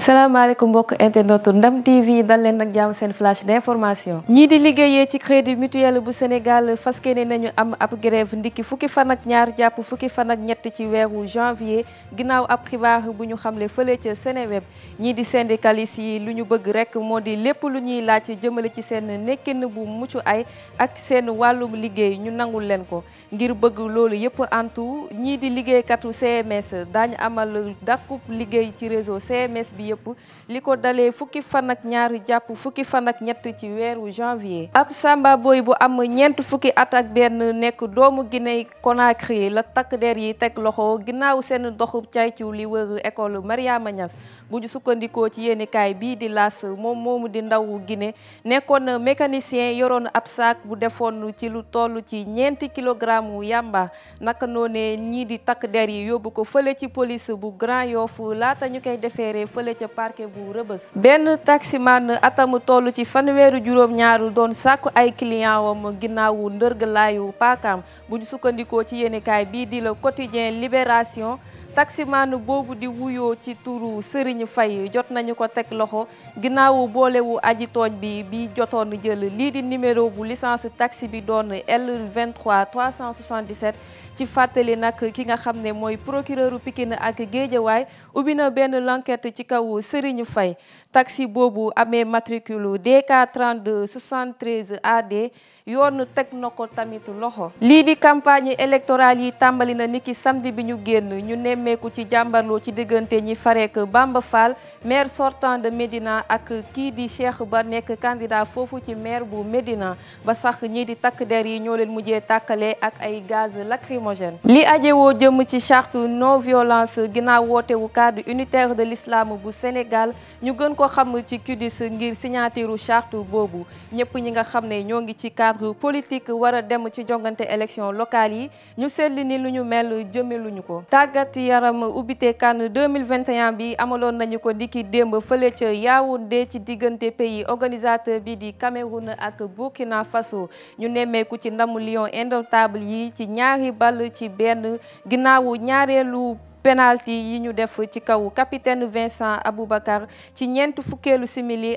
salaamaaleykum mbokk internet Ndam TV dal leen nag jàmm seen flash d'information. ñii di liggéeyee ci crédit mutuel bu Sénégal fas yéene nañu am ab grève ndiki fukki fan ak ñaar jàpp fukki fan ak ñett ci weeru janvier ginnaaw ab xibaar bu ñu xamle fële ca Seneweb. ñii di syndicalistes yi lu ñu bëgg rek moo di lépp lu ñuy laaj jëmale ci seen nekkin bu mucc ay ak seen wàllum liggéey ñu nangul leen ko. ngir bëgg loolu yëpp antu ñii di liggéeykatu CMS daañu amal dàkkub liggéey ci réseau CMS bi yëpp li ko dalee fukki fan ak ñaar jàpp fukki fan ak ñett ci weeru janvier. ab samba boy bu am ñeent fukki at ak benn nekk doomu Guinée Conakry la takk der yi teg loxo ginnaaw seen doxub caytu li wër école Mariama Niass bu ñu sukkandikoo ci yéenekaay bii di L'As moom moomu di ndawu Guinée nekkoon mécanicien yoroon ab saak bu defoon ci lu toll ci ñeenti kilogramme yamba naka noone ñii di takk der yi yóbbu ko fële ci police bu Grand Yoff laata ñu koy defeere fële ca parquet bu Rebeuss. benn taximan atam toll ci fanweeru juróom-ñaaru doon sàkku ay client wam ginnaawu ndërgalaayu paakaam bu ñu sukkandikoo ci yéenekaay bii di Le Quotidien Libération. taximan boobu di wuyoo ci turu Serigne Faye jot nañu ko teg loxo ginnaawu boolewu aji tooñ bi jotoon jël lii di numéro bu licence taxi bi doon L23 377 ci fàttali nag ki nga xam ne mooy procureur Pikine ak Guédiawaye ubbi na benn l'enquête ci kaw Serigne Faye taxi boobu amee matricule DK 32 73 AD yoon teg na ko tamit loxo. lii di campagne électorale yi tàmbali na niki samedi bi ñu génn ñu nemmeeku ci jàmbarloo ci diggante ñi farek Bamba Fall maire sortant de Médina ak kii di Cheikh Ba nekk candidat foofu ci maire bu Médina ba sax ñii di takk der yi ñoo leen mujjee tàkkale ak ay gaz lacrymogène. li ajewoo jëm ci charte non violence ginnaaw wootewu cadre unitaire de l'islam bu Sénégal ñu gën ko xam ci CUDIS ngir signature charte boobu ñëpp ñi nga xam ne ñoo ngi ci cadre politique war a dem ci jongante élection locale yi ñu seetli ni lu ñu mel jëmeluñu ko. tàggat yaram ubbite CAN 2021 bi amaloon nañu ko ndiki démb fële ca Yaoundé ci diggante pays organisateur bi di Cameroun ak Burkina Faso ñu nemmeeku ci ndamu Lion indomptable yi ci ñaari ball ci benn ginnaawu ñaareelu penalty yi ñu def ci kaw capitaine Vincent Aboubacar ci ñeent fukkeelu simili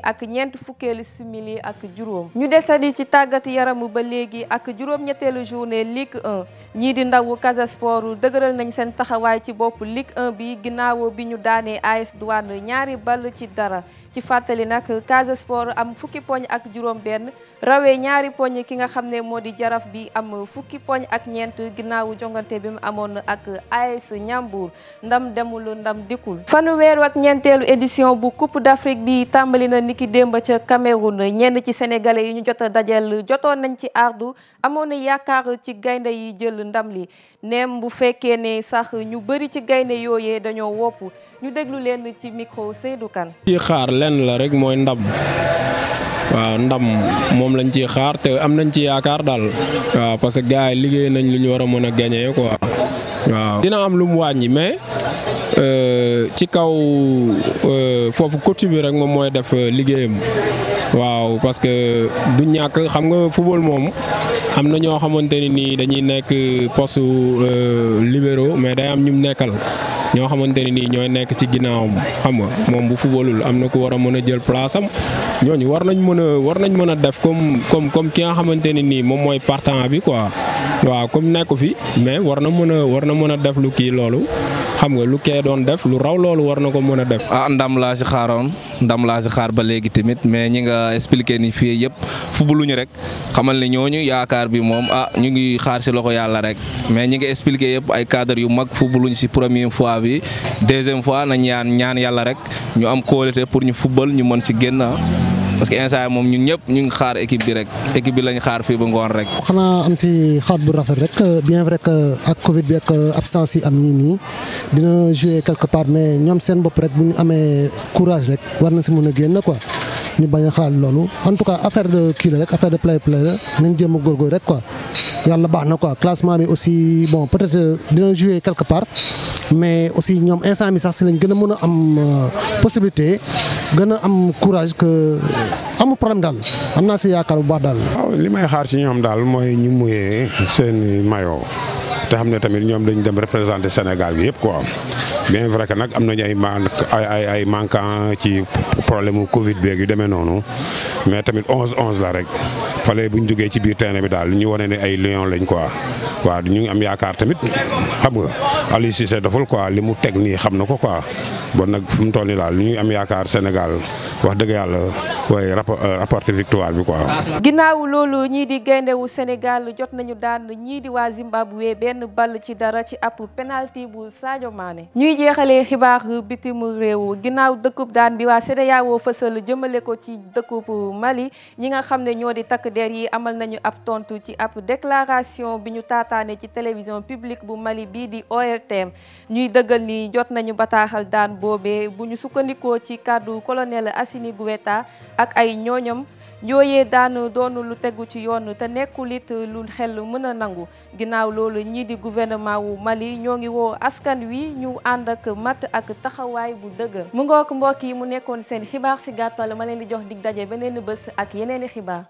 ak juróom. ñu desandi ci tàggat yaram ba léegi ak juróom-ñetteelu journée Ligue 1 ñii di ndawu Casa Sport dëgëral nañ seen taxawaay ci bopp Ligue 1 bi ginnaaw bi ñu daanee AS Douane ñaari ball ci dara ci fàttali nag Casa Sport am fukki poñ ak juróom benn rawee ñaari poñ ki nga xam ne moo di Jaraaf bi am fukki poñ ak ñeent ginnaawu jongante bi mu amoon ak AS Ñambour. ndam demul ndam dikkul. fanweer ak ñeenteelu édition bu Coupe d'Afrique bi tàmbali na niki démb ca Cameroun ñenn ci sénégalais yi ñu jot a dajal jotoon nañ ci ardu amoon na yaakaar ci gaynde yi jël ndam li neem bu fekkee ne sax ñu bëri ci gaynde yooyee dañoo wopp ñu déglu leen ci micro Seydou Kane. ci xaar lenn la rek mooy ndam. waaw ndam moom lañ ciy xaar te am nañ ci yaakaar daal waaw parce que gars yi liggéey nañ lu ñu war a mën a gagner quoi. waaw dina am lu mu wàññi mais ci kaw foofu coach bi rek moom mooy def liggéeyam waaw parce que du ñàkk xam nga football moom am na ñoo xamante ni nii dañuy nekk poste libéraux mais day am ñu nekkal ñoo xamante ni nii ñooy nekk ci ginnaawam xam nga moom bu footballul am na ku war a mën a jël place am ñooñu war nañ mën a def comme ki nga xamante ni nii moom mooy partant bi quoi. waaw comme nekku fi mais war na mën a def lu kii loolu xam nga lu kee doon def lu raw loolu war na ko mën a def. ndam laa si xaaroon ndam laa si xaar ba léegi tamit mais ñi nga expliqué ni fii yëpp fubaluñu rek xamal ni ñooñu yaakaar bi moom ñu ngi xaar si loxo yàlla rek mais ñi nga expliqué yëpp ay cadre yu mag fubaluñ si première fois bi deuxième fois na ñaan yàlla rek ñu am qualité pour ñu fubal ñu mën si génn parce que instant moom ñun ñëpp ñu ngi xaar équipe bi rek équipe bi lañ xaar fii ba ngoon rek. xanaa am si xaat bu rafet rek bien vrai que ak Covid bi ak absence yi am nii dina jouer quelque part mais ñoom seen bopp rek bu ñu amee courage rek war na si mën a génn quoi ñu bañ a xalaat loolu en tout cas affaire de kii la rek affaire de play la nañ jéem a góorgóorlu rek quoi yàlla baax na quoi classement bi aussi bon peut-être dina jouer quelque part mais aussi ñoom instant bi sax si lañ gën a mën a am possibilité gën a am courage que amul problème daal am naa si yaakaar bu baax daal. waaw li may xaar ci ñoom daal mooy ñu muyee seen maillot te xam ne tamit ñoom dañ dem représenter Sénégal gi yëpp quoi bien vrai que nag am nañu ay manquant ci problème mu Covid beeg yu demee noonu mais tamit 11-11 la rek fale bu ñu duggee ci biir terrain bi daal ñu wane ne ay lion lañ quoi waaw ñu ngi am yaakaar tamit xam nga Aliou Cissé daful quoi li mu teg nii xam na ko quoi bon nag fu mu toll nii daal ñu ngi am yaakaar Sénégal wax dëgg yàlla waaye rapporté victoire bi quoi. ginnaaw loolu ñii di gayndewu Sénégal jot nañu daan ñii di waa Zimbabwe benn ball ci dara ci ab penalty bu Sadio Mané. ñuy jeexalee xibaar bitim réew ginnaaw dëkkub daan bi waa CEDEAO fësal jëmale ko ci dëkkub Mali ñi nga xam ne ñoo di takk der yi amal nañu ab tontu ci ab déclaration bi ñu taataane ci télévision publique bu Mali bii di ORTM ñuy dëggal ni jot nañu bataaxal daan boobee bu ñu sukkandikoo ci kàddu colonel Assimi Goïta ak ay ñooñam yooyee daan doonu lu tegu ci yoon te nekkul it lu xel mën a nangu ginnaaw loolu ñii di gouvernement wu Mali ñoo ngi woo askan wi ñu ànd ak mat ak taxawaay bu dëgër mu ngook mbokk yi mu nekkoon seen xibaar si gàttal ma leen di jox dig daje beneen bés ak yeneeni xibaar